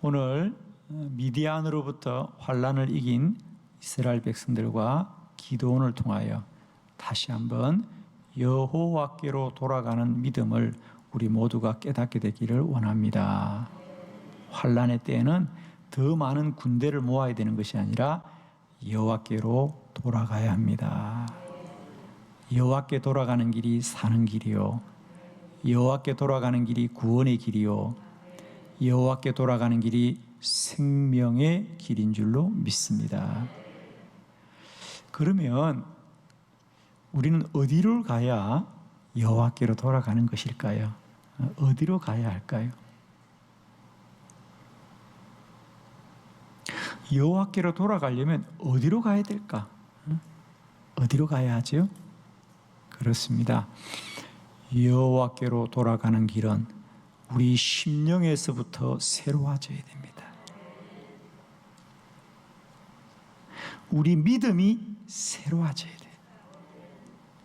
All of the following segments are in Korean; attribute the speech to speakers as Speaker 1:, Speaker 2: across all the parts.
Speaker 1: 오늘 미디안으로부터 환란을 이긴 이스라엘 백성들과 기드온을 통하여 다시 한번 여호와께로 돌아가는 믿음을 우리 모두가 깨닫게 되기를 원합니다. 환란의 때에는 더 많은 군대를 모아야 되는 것이 아니라 여호와께로 돌아가야 합니다. 여호와께 돌아가는 길이 사는 길이요, 여호와께 돌아가는 길이 구원의 길이요, 여호와께 돌아가는 길이 생명의 길인 줄로 믿습니다. 그러면 우리는 어디로 가야 여호와께로 돌아가는 것일까요? 어디로 가야 할까요? 여호와께로 돌아가려면 어디로 가야 될까? 어디로 가야 하죠? 그렇습니다. 여호와께로 돌아가는 길은 우리 심령에서부터 새로워져야 됩니다. 우리 믿음이 새로워져야 돼요.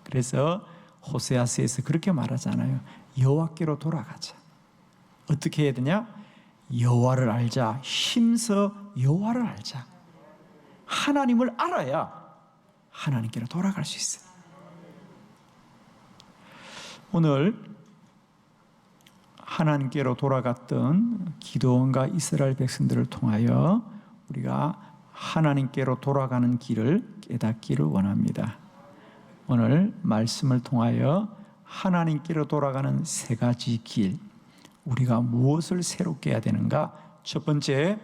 Speaker 1: 그래서 호세아서에서 그렇게 말하잖아요. 여호와께로 돌아가자. 어떻게 해야 되냐? 여호와를 알자. 힘써 여호와를 알자. 하나님을 알아야 하나님께로 돌아갈 수 있어요. 오늘 하나님께로 돌아갔던 기드온과 이스라엘 백성들을 통하여 우리가 하나님께로 돌아가는 길을 깨닫기를 원합니다. 오늘 말씀을 통하여 하나님께로 돌아가는 세 가지 길, 우리가 무엇을 새롭게 해야 되는가? 첫 번째,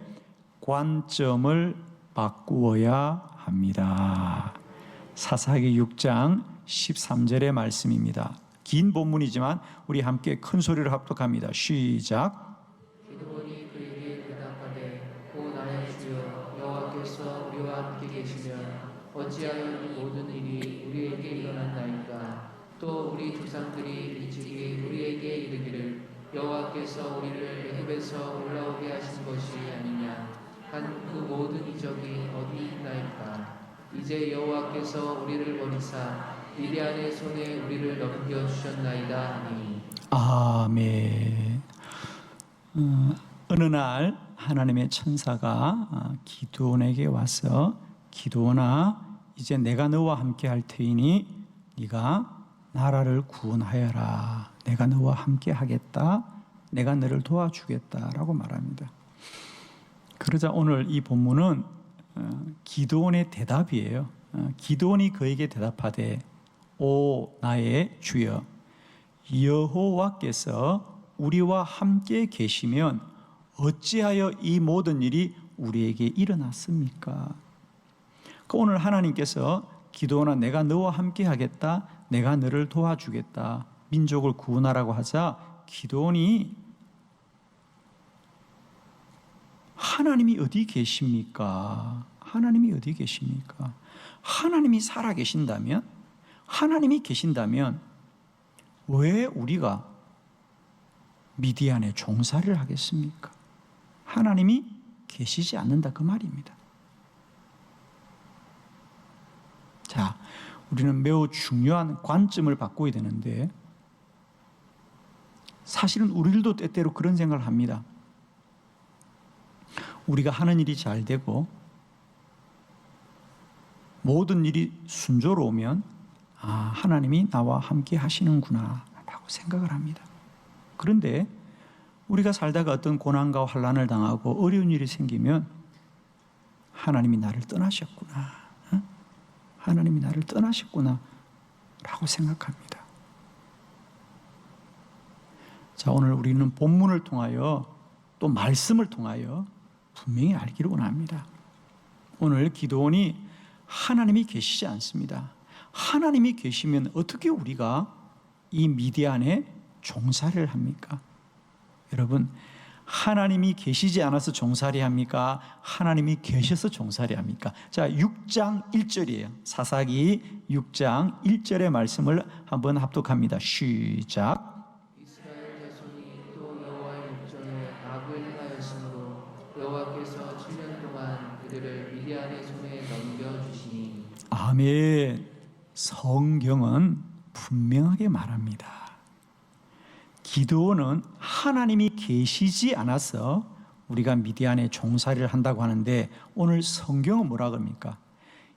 Speaker 1: 관점을 바꾸어야 합니다. 사사기 6장 13절의 말씀입니다. 긴 본문이지만 우리 함께 큰 소리로 합독합니다. 시작.
Speaker 2: 기드온이 그에게 대답하되 오 나의 주여 여호와께서 우리와 함께 계시면 어찌하여 이 모든 일이 우리에게 일어났나이까. 또 우리 조상들이 일찍이 우리에게 이르기를 여호와께서 우리를 애굽에서 올라오게 하신 것이 아니냐 한 그 모든 이적이 어디 있나이까. 이제 여호와께서 우리를 버리사 미디안의 손에 우리를 넘겨주셨나이다 하니.
Speaker 1: 아멘. 어느 날 하나님의 천사가 기드온에게 와서 기드온아, 이제 내가 너와 함께 할 테이니 네가 나라를 구원하여라. 내가 너와 함께 하겠다. 내가 너를 도와주겠다라고 말합니다. 그러자 오늘 이 본문은 기드온의 대답이에요. 기드온이 그에게 대답하되 오 나의 주여 여호와께서 우리와 함께 계시면 어찌하여 이 모든 일이 우리에게 일어났습니까? 오늘 하나님께서 기드온아, 내가 너와 함께 하겠다. 내가 너를 도와주겠다. 민족을 구원하라고 하자 기드온이 하나님이 어디 계십니까? 하나님이 어디 계십니까? 하나님이 살아 계신다면, 하나님이 계신다면 왜 우리가 미디안에 종살이를 하겠습니까? 하나님이 계시지 않는다 그 말입니다. 자, 우리는 매우 중요한 관점을 바꿔야 되는데 사실은 우리들도 때때로 그런 생각을 합니다. 우리가 하는 일이 잘 되고 모든 일이 순조로우면 하나님이 나와 함께 하시는구나 라고 생각을 합니다. 그런데 우리가 살다가 어떤 고난과 환난을 당하고 어려운 일이 생기면 하나님이 나를 떠나셨구나, 하나님이 나를 떠나셨구나 라고 생각합니다. 자, 오늘 우리는 본문을 통하여 또 말씀을 통하여 분명히 알기를 원합니다. 오늘 기드온이 하나님이 계시지 않습니다. 하나님이 계시면 어떻게 우리가 이 미디안에 종살이를 합니까? 여러분, 하나님이 계시지 않아서 종살이 합니까? 하나님이 계셔서 종살이 합니까? 자, 6장 1절이에요. 사사기 6장 1절의 말씀을 한번 합독합니다. 시작.
Speaker 2: 이스라엘 자손이 또 여호와의 목전에 악을 행하였으므로 여호와께서 7년 동안 그들을 미디안의 손에 넘겨주시니.
Speaker 1: 아멘. 성경은 분명하게 말합니다. 기드온은 하나님이 계시지 않아서 우리가 미디안에 종살이를 한다고 하는데 오늘 성경은 뭐라 그럽니까?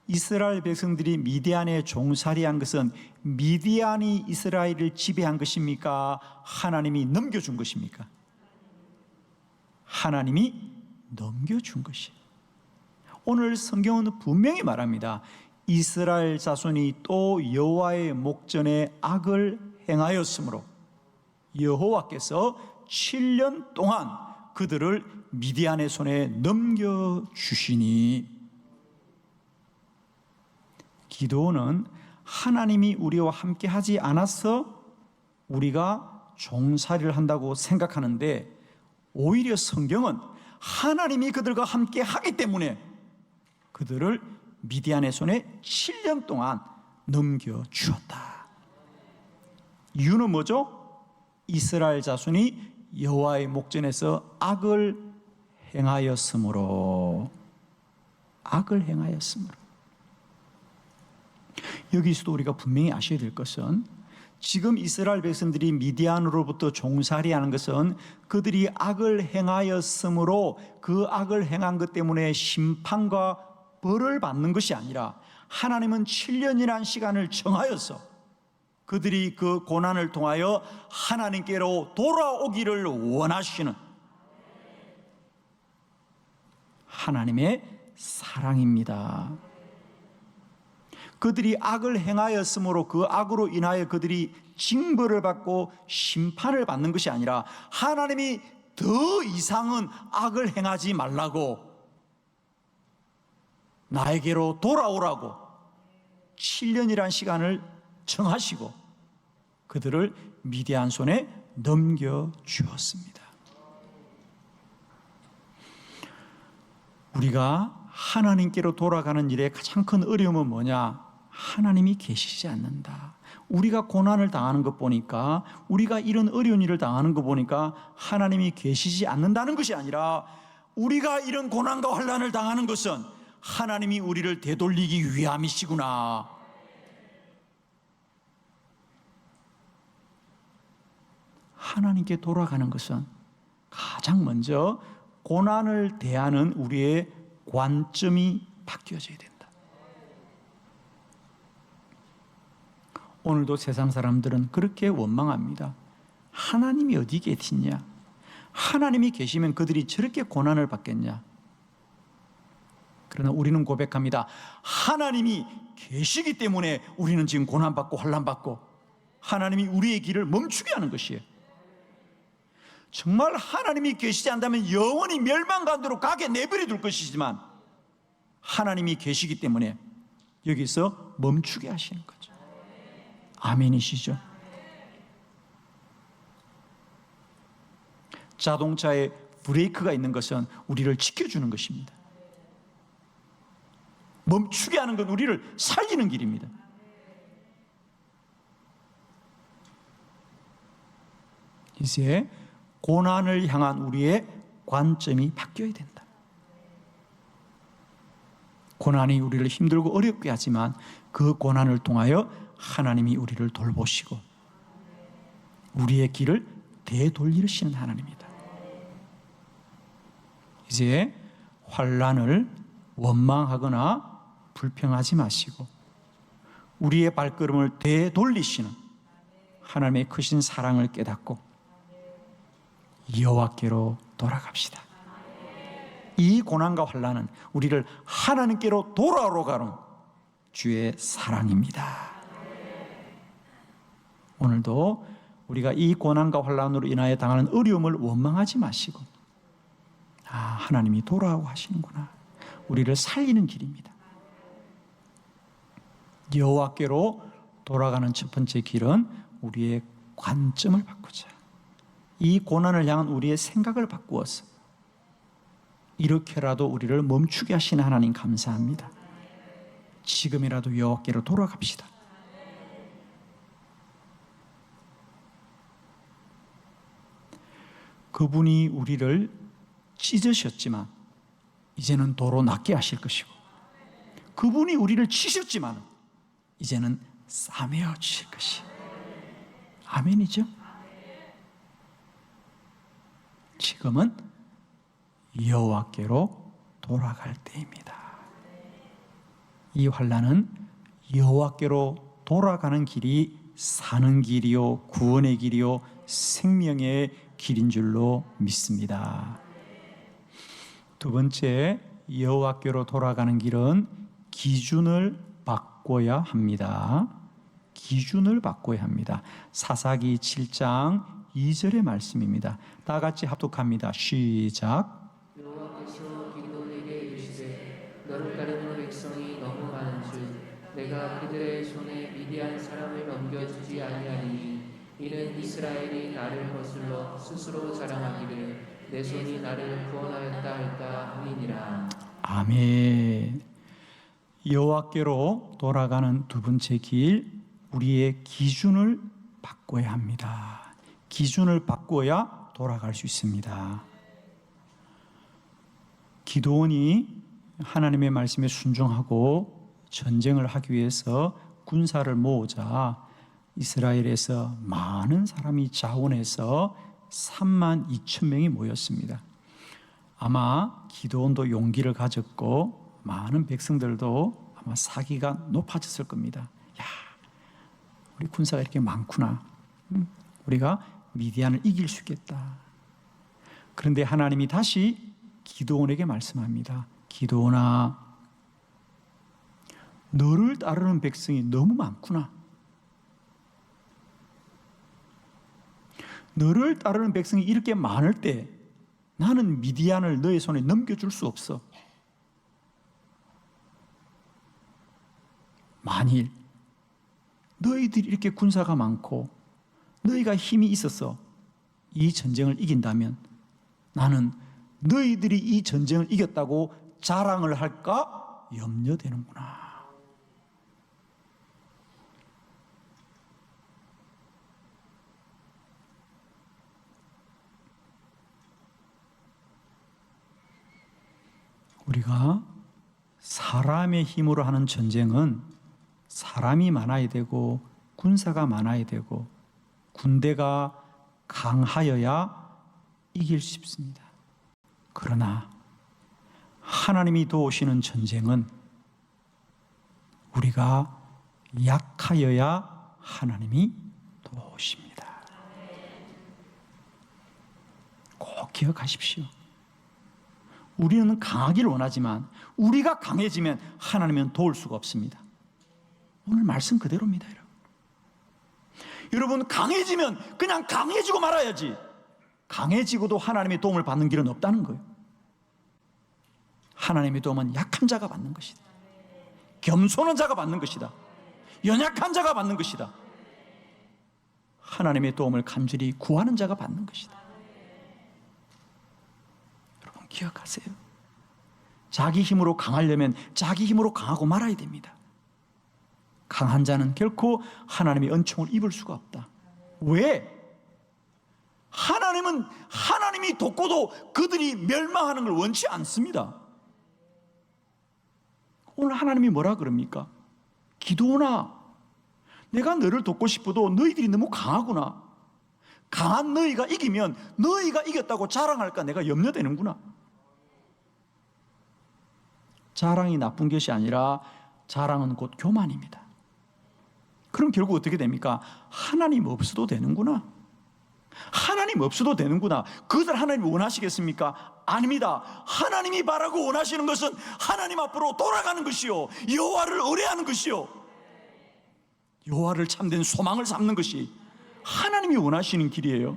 Speaker 1: 이스라엘 백성들이 미디안에 종살이한 것은 미디안이 이스라엘을 지배한 것입니까? 하나님이 넘겨준 것입니까? 하나님이 넘겨준 것이에요. 오늘 성경은 분명히 말합니다. 이스라엘 자손이 또 여호와의 목전에 악을 행하였으므로 여호와께서 7년 동안 그들을 미디안의 손에 넘겨주시니. 기도는 하나님이 우리와 함께 하지 않아서 우리가 종살이를 한다고 생각하는데, 오히려 성경은 하나님이 그들과 함께 하기 때문에 그들을 미디안의 손에 7년 동안 넘겨주었다. 이유는 뭐죠? 이스라엘 자손이 여호와의 목전에서 악을 행하였으므로. 악을 행하였으므로. 여기서도 우리가 분명히 아셔야 될 것은, 지금 이스라엘 백성들이 미디안으로부터 종살이하는 것은 그들이 악을 행하였으므로 그 악을 행한 것 때문에 심판과 벌을 받는 것이 아니라, 하나님은 7년이라는 시간을 정하여서 그들이 그 고난을 통하여 하나님께로 돌아오기를 원하시는 하나님의 사랑입니다. 그들이 악을 행하였으므로 그 악으로 인하여 그들이 징벌을 받고 심판을 받는 것이 아니라, 하나님이 더 이상은 악을 행하지 말라고, 나에게로 돌아오라고 7년이라는 시간을 정하시고 그들을 미디안 손에 넘겨주었습니다. 우리가 하나님께로 돌아가는 일에 가장 큰 어려움은 뭐냐? 하나님이 계시지 않는다. 우리가 고난을 당하는 것 보니까, 우리가 이런 어려운 일을 당하는 것 보니까 하나님이 계시지 않는다는 것이 아니라, 우리가 이런 고난과 환난을 당하는 것은 하나님이 우리를 되돌리기 위함이시구나. 하나님께 돌아가는 것은 가장 먼저 고난을 대하는 우리의 관점이 바뀌어져야 된다. 오늘도 세상 사람들은 그렇게 원망합니다. 하나님이 어디 계시냐? 하나님이 계시면 그들이 저렇게 고난을 받겠냐? 그러나 우리는 고백합니다. 하나님이 계시기 때문에 우리는 지금 고난받고 환난받고, 하나님이 우리의 길을 멈추게 하는 것이에요. 정말 하나님이 계시지 않다면 영원히 멸망가운데로 가게 내버려 둘 것이지만, 하나님이 계시기 때문에 여기서 멈추게 하시는 거죠. 아멘이시죠? 자동차에 브레이크가 있는 것은 우리를 지켜주는 것입니다. 멈추게 하는 건 우리를 살리는 길입니다. 이제 고난을 향한 우리의 관점이 바뀌어야 된다. 고난이 우리를 힘들고 어렵게 하지만 그 고난을 통하여 하나님이 우리를 돌보시고 우리의 길을 되돌리시는 하나님입니다. 이제 환난을 원망하거나 불평하지 마시고 우리의 발걸음을 되돌리시는 하나님의 크신 사랑을 깨닫고 여호와께로 돌아갑시다. 이 고난과 환난은 우리를 하나님께로 돌아오러 가는 주의 사랑입니다. 오늘도 우리가 이 고난과 환난으로 인하여 당하는 어려움을 원망하지 마시고, 하나님이 돌아오고 하시는구나, 우리를 살리는 길입니다. 여호와께로 돌아가는 첫 번째 길은 우리의 관점을 바꾸자. 이 고난을 향한 우리의 생각을 바꾸어서 이렇게라도 우리를 멈추게 하시는 하나님 감사합니다. 지금이라도 여호와께로 돌아갑시다. 그분이 우리를 찢으셨지만 이제는 도로 낫게 하실 것이고, 그분이 우리를 치셨지만 이제는 싸매어 주실 것이. 아멘이죠? 지금은 여호와께로 돌아갈 때입니다. 이 환난은 여호와께로 돌아가는 길이 사는 길이요 구원의 길이요 생명의 길인 줄로 믿습니다. 두 번째, 여호와께로 돌아가는 길은 기준을 바꿔야 합니다. 기준을 바꿔야 합니다. 사사기 7장 2절의 말씀입니다. 다 같이 합독합니다. 시작.
Speaker 2: 여호와께서 기드온에게 이르시되 너를 따르는 백성이 너무 많은즉 내가 그들의 손에 미디안 사람을 넘겨주지 아니하리니 이는 이스라엘이 나를 거슬러 스스로 자랑하기를 내 손이 나를 구원하였다 할까 함이니라.
Speaker 1: 아멘. 여호와께로 돌아가는 두 번째 길, 우리의 기준을 바꿔야 합니다. 기준을 바꿔야 돌아갈 수 있습니다. 기드온이 하나님의 말씀에 순종하고 전쟁을 하기 위해서 군사를 모으자 이스라엘에서 많은 사람이 자원해서 3만 2천 명이 모였습니다. 아마 기드온도 용기를 가졌고 많은 백성들도 아마 사기가 높아졌을 겁니다. 야, 우리 군사가 이렇게 많구나. 우리가 미디안을 이길 수 있겠다. 그런데 하나님이 다시 기드온에게 말씀합니다. 기드온아, 너를 따르는 백성이 너무 많구나. 너를 따르는 백성이 이렇게 많을 때 나는 미디안을 너의 손에 넘겨줄 수 없어. 만일 너희들이 이렇게 군사가 많고 너희가 힘이 있어서 이 전쟁을 이긴다면 나는 너희들이 이 전쟁을 이겼다고 자랑을 할까 염려되는구나. 우리가 사람의 힘으로 하는 전쟁은 사람이 많아야 되고 군사가 많아야 되고 군대가 강하여야 이길 수 있습니다. 그러나 하나님이 도우시는 전쟁은 우리가 약하여야 하나님이 도우십니다. 꼭 기억하십시오. 우리는 강하기를 원하지만 우리가 강해지면 하나님은 도울 수가 없습니다. 오늘 말씀 그대로입니다, 여러분. 여러분, 강해지면 그냥 강해지고 말아야지. 강해지고도 하나님의 도움을 받는 길은 없다는 거예요. 하나님의 도움은 약한 자가 받는 것이다. 겸손한 자가 받는 것이다. 연약한 자가 받는 것이다. 하나님의 도움을 간절히 구하는 자가 받는 것이다. 여러분, 기억하세요. 자기 힘으로 강하려면 자기 힘으로 강하고 말아야 됩니다. 강한 자는 결코 하나님의 은총을 입을 수가 없다. 왜? 하나님은 하나님이 돕고도 그들이 멸망하는 걸 원치 않습니다. 오늘 하나님이 뭐라 그럽니까? 기드온아, 내가 너를 돕고 싶어도 너희들이 너무 강하구나. 강한 너희가 이기면 너희가 이겼다고 자랑할까 내가 염려되는구나. 자랑이 나쁜 것이 아니라 자랑은 곧 교만입니다. 그럼 결국 어떻게 됩니까? 하나님 없어도 되는구나. 하나님 없어도 되는구나. 그것을 하나님이 원하시겠습니까? 아닙니다. 하나님이 바라고 원하시는 것은 하나님 앞으로 돌아가는 것이요, 여호와를 의뢰하는 것이요, 여호와를 참된 소망을 삼는 것이 하나님이 원하시는 길이에요.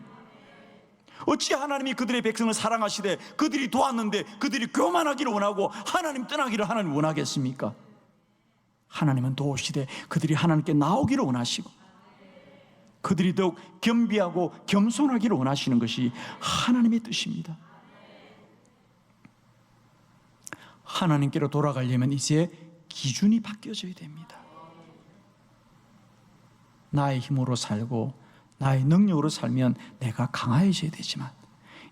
Speaker 1: 어찌 하나님이 그들의 백성을 사랑하시되 그들이 도왔는데 그들이 교만하기를 원하고 하나님 떠나기를 하나님 원하겠습니까? 하나님은 도우시되 그들이 하나님께 나오기를 원하시고 그들이 더욱 겸비하고 겸손하기를 원하시는 것이 하나님의 뜻입니다. 하나님께로 돌아가려면 이제 기준이 바뀌어져야 됩니다. 나의 힘으로 살고 나의 능력으로 살면 내가 강해져야 되지만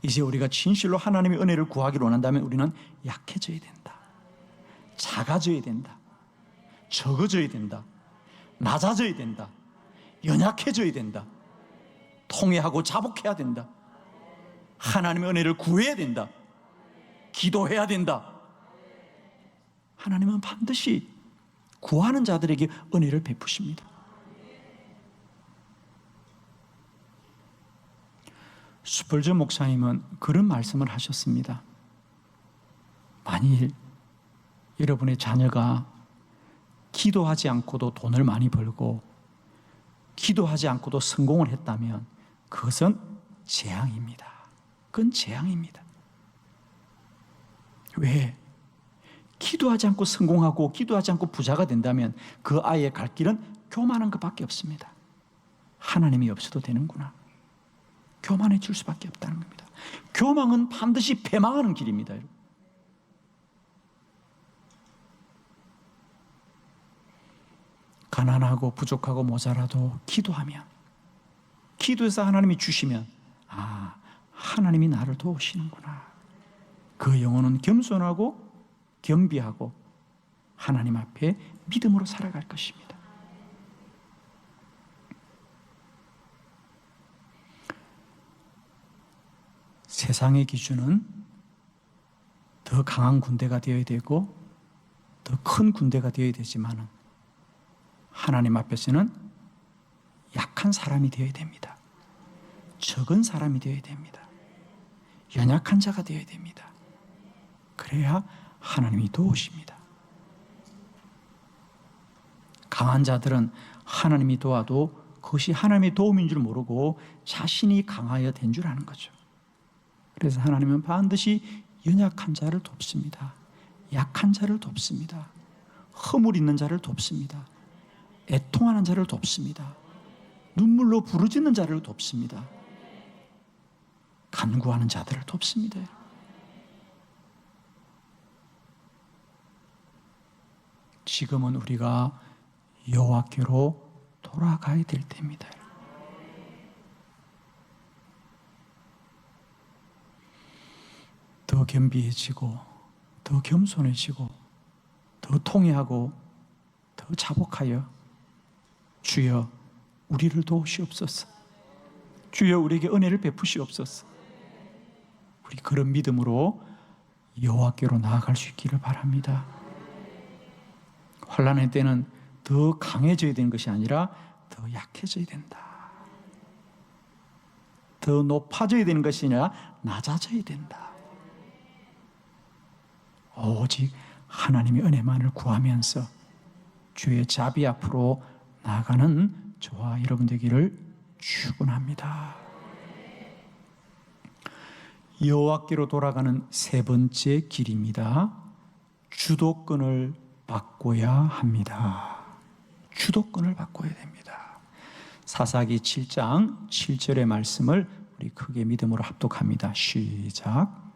Speaker 1: 이제 우리가 진실로 하나님의 은혜를 구하기를 원한다면 우리는 약해져야 된다. 작아져야 된다. 적어져야 된다. 낮아져야 된다. 연약해져야 된다. 통회하고 자복해야 된다. 하나님의 은혜를 구해야 된다. 기도해야 된다. 하나님은 반드시 구하는 자들에게 은혜를 베푸십니다. 스펄전 목사님은 그런 말씀을 하셨습니다. 만일 여러분의 자녀가 기도하지 않고도 돈을 많이 벌고 기도하지 않고도 성공을 했다면 그것은 재앙입니다. 그건 재앙입니다. 왜? 기도하지 않고 성공하고 기도하지 않고 부자가 된다면 그 아이의 갈 길은 교만한 것밖에 없습니다. 하나님이 없어도 되는구나. 교만해질 수밖에 없다는 겁니다. 교만은 반드시 패망하는 길입니다. 가난하고 부족하고 모자라도 기도하면, 기도해서 하나님이 주시면, 아, 하나님이 나를 도우시는구나. 그 영혼은 겸손하고 겸비하고 하나님 앞에 믿음으로 살아갈 것입니다. 세상의 기준은 더 강한 군대가 되어야 되고 더 큰 군대가 되어야 되지만 하나님 앞에서는 약한 사람이 되어야 됩니다. 적은 사람이 되어야 됩니다. 연약한 자가 되어야 됩니다. 그래야 하나님이 도우십니다. 강한 자들은 하나님이 도와도 그것이 하나님의 도움인 줄 모르고 자신이 강하여 된 줄 아는 거죠. 그래서 하나님은 반드시 연약한 자를 돕습니다. 약한 자를 돕습니다. 허물 있는 자를 돕습니다. 애통하는 자를 돕습니다. 눈물로 부르짖는 자를 돕습니다. 간구하는 자들을 돕습니다. 지금은 우리가 여호와께로 돌아가야 될 때입니다. 더 겸비해지고 더 겸손해지고 더 통회하고 더 자복하여 주여 우리를 도우시옵소서. 주여 우리에게 은혜를 베푸시옵소서. 우리 그런 믿음으로 여호와께로 나아갈 수 있기를 바랍니다. 환난의 때는 더 강해져야 되는 것이 아니라 더 약해져야 된다. 더 높아져야 되는 것이 아니라 낮아져야 된다. 오직 하나님의 은혜만을 구하면서 주의 자비 앞으로 나아가는 저와 여러분 되기를 축원합니다. 여호와께로 돌아가는 세 번째 길입니다. 주도권을 바꿔야 합니다. 주도권을 바꿔야 됩니다. 사사기 7장 7절의 말씀을 우리 크게 믿음으로 합독합니다. 시작.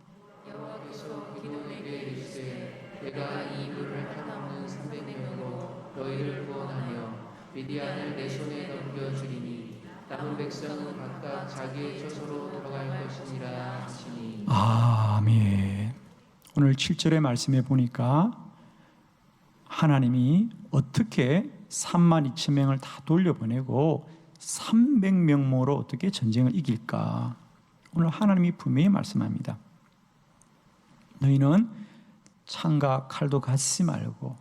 Speaker 2: 여호와께서 기드온에게 이르시되 내가 이 물을 한없는 300명으로 너희를 구원하며 미디안을 내 손에 넘겨주리니 남은 백성은 각각 자기의 처소로 돌아갈 것이니라 하시니. 아멘.
Speaker 1: 오늘 7절의 말씀에 보니까 하나님이 어떻게 32,000명을 다 돌려보내고 300명모로 어떻게 전쟁을 이길까? 오늘 하나님이 분명히 말씀합니다. 너희는 창과 칼도 갖지 말고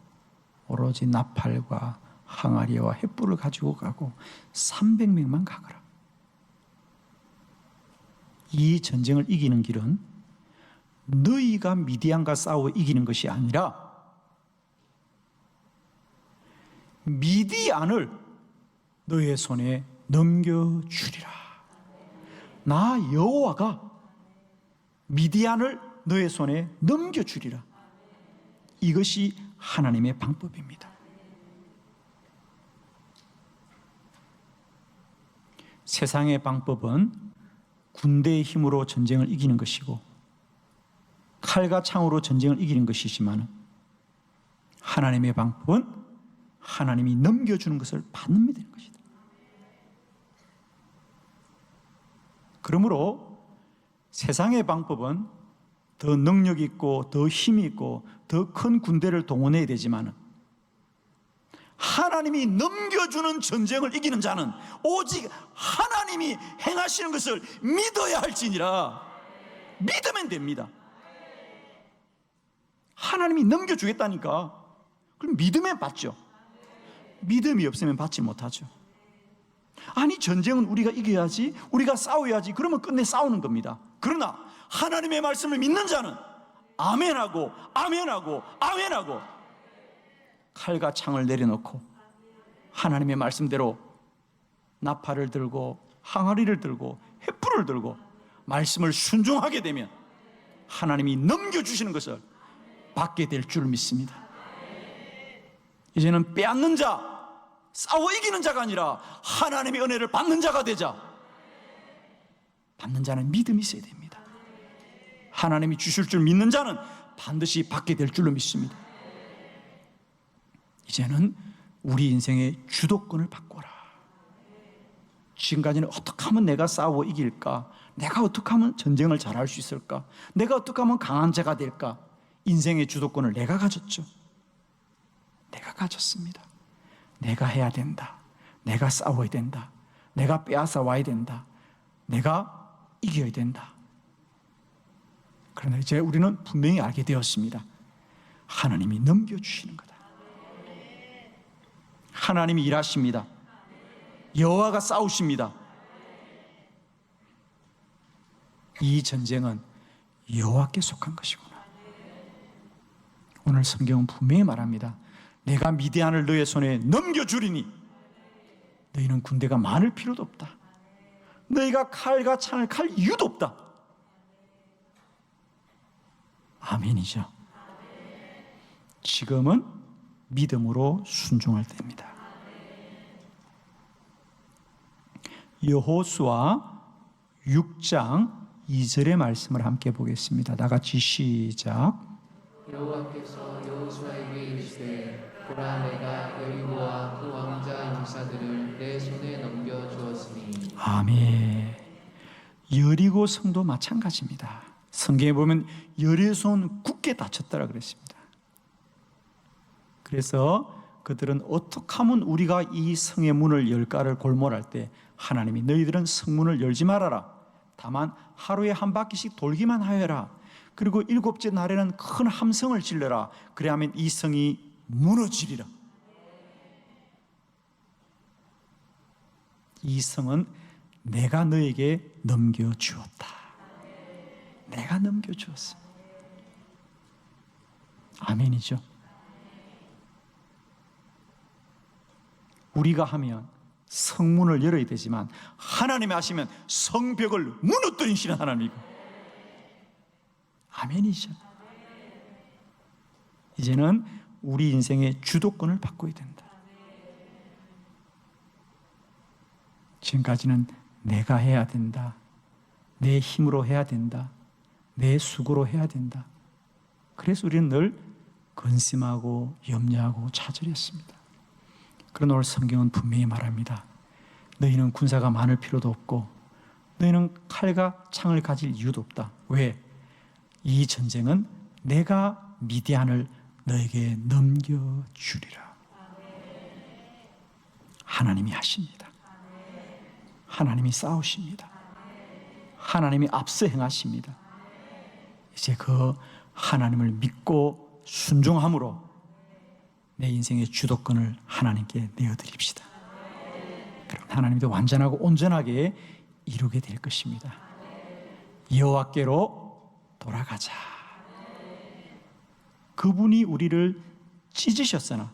Speaker 1: 오로지 나팔과 항아리와 횃불을 가지고 가고 300명만 가거라. 이 전쟁을 이기는 길은 너희가 미디안과 싸워 이기는 것이 아니라 미디안을 너의 손에 넘겨주리라. 나 여호와가 미디안을 너의 손에 넘겨주리라. 이것이 하나님의 방법입니다. 세상의 방법은 군대의 힘으로 전쟁을 이기는 것이고 칼과 창으로 전쟁을 이기는 것이지만 하나님의 방법은 하나님이 넘겨주는 것을 받는 되는 것이다. 그러므로 세상의 방법은 더 능력 있고 더 힘이 있고 더 큰 군대를 동원해야 되지만 하나님이 넘겨주는 전쟁을 이기는 자는 오직 하나님이 행하시는 것을 믿어야 할지니라. 믿으면 됩니다. 하나님이 넘겨주겠다니까. 그럼 믿음에 받죠. 믿음이 없으면 받지 못하죠. 아니, 전쟁은 우리가 이겨야지, 우리가 싸워야지, 그러면 끝내 싸우는 겁니다. 그러나 하나님의 말씀을 믿는 자는 아멘하고 아멘하고 아멘하고 칼과 창을 내려놓고 하나님의 말씀대로 나팔을 들고 항아리를 들고 횃불을 들고 말씀을 순종하게 되면 하나님이 넘겨주시는 것을 받게 될 줄 믿습니다. 이제는 빼앗는 자, 싸워 이기는 자가 아니라 하나님의 은혜를 받는 자가 되자. 받는 자는 믿음이 있어야 됩니다. 하나님이 주실 줄 믿는 자는 반드시 받게 될 줄로 믿습니다. 이제는 우리 인생의 주도권을 바꿔라. 지금까지는 어떻게 하면 내가 싸워 이길까? 내가 어떻게 하면 전쟁을 잘할 수 있을까? 내가 어떻게 하면 강한 자가 될까? 인생의 주도권을 내가 가졌죠. 내가 가졌습니다. 내가 해야 된다. 내가 싸워야 된다. 내가 빼앗아 와야 된다. 내가 이겨야 된다. 그러나 이제 우리는 분명히 알게 되었습니다. 하나님이 넘겨주시는 거다. 하나님이 일하십니다. 여호와가 싸우십니다. 이 전쟁은 여호와께 속한 것이구나. 오늘 성경은 분명히 말합니다. 내가 미디안을 너의 손에 넘겨주리니 너희는 군대가 많을 필요도 없다. 너희가 칼과 창을 갈 이유도 없다. 아멘이죠. 지금은 믿음으로 순종할 때입니다. 여호수아 6장 2절의 말씀을 함께 보겠습니다. 다 같이 시작.
Speaker 2: 여호와께서 여호수아에게 이르시되 보라 내가 여리고와 그 왕자 용사들을 내 손에 넘겨 주었으니. 아멘.
Speaker 1: 여리고 성도 마찬가지입니다. 성경에 보면 여리고는 굳게 닫혔다라 그랬습니다. 그래서 그들은 어떻게 하면 우리가 이 성의 문을 열까를 골몰할 때 하나님이 너희들은 성문을 열지 말아라. 다만 하루에 한 바퀴씩 돌기만 하여라. 그리고 7째 날에는 큰 함성을 질러라. 그래야만 이 성이 무너지리라. 이 성은 내가 너에게 넘겨주었다. 내가 넘겨주었어. 아멘이죠. 우리가 하면 성문을 열어야 되지만 하나님이 하시면 성벽을 무너뜨리시는 하나님이고. 아멘이죠. 이제는 우리 인생의 주도권을 바꿔야 된다. 지금까지는 내가 해야 된다. 내 힘으로 해야 된다. 내 수고로 해야 된다. 그래서 우리는 늘 근심하고 염려하고 좌절했습니다. 그러나 오늘 성경은 분명히 말합니다. 너희는 군사가 많을 필요도 없고 너희는 칼과 창을 가질 이유도 없다. 왜? 이 전쟁은 내가 미디안을 너에게 넘겨주리라. 하나님이 하십니다. 하나님이 싸우십니다. 하나님이 앞서 행하십니다. 이제 그 하나님을 믿고 순종함으로 내 인생의 주도권을 하나님께 내어드립시다. 그럼 하나님도 완전하고 온전하게 이루게 될 것입니다. 여호와께로 돌아가자. 그분이 우리를 찢으셨으나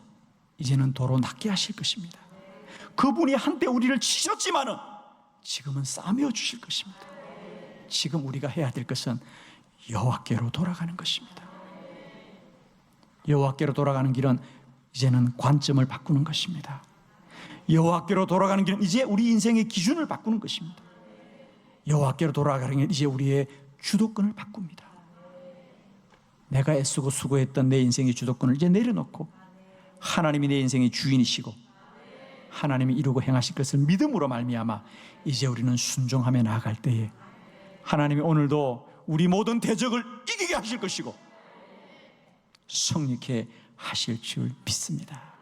Speaker 1: 이제는 도로 낫게 하실 것입니다. 그분이 한때 우리를 치셨지만은 지금은 싸매어 주실 것입니다. 지금 우리가 해야 될 것은 여호와께로 돌아가는 것입니다. 여호와께로 돌아가는 길은 이제는 관점을 바꾸는 것입니다. 여호와께로 돌아가는 길은 이제 우리 인생의 기준을 바꾸는 것입니다. 여호와께로 돌아가는 길은 이제 우리의 주도권을 바꿉니다. 내가 애쓰고 수고했던 내 인생의 주도권을 이제 내려놓고 하나님이 내 인생의 주인이시고 하나님이 이루고 행하실 것을 믿음으로 말미암아 이제 우리는 순종하며 나아갈 때에 하나님이 오늘도 우리 모든 대적을 이기게 하실 것이고 성립케 하실 줄 믿습니다.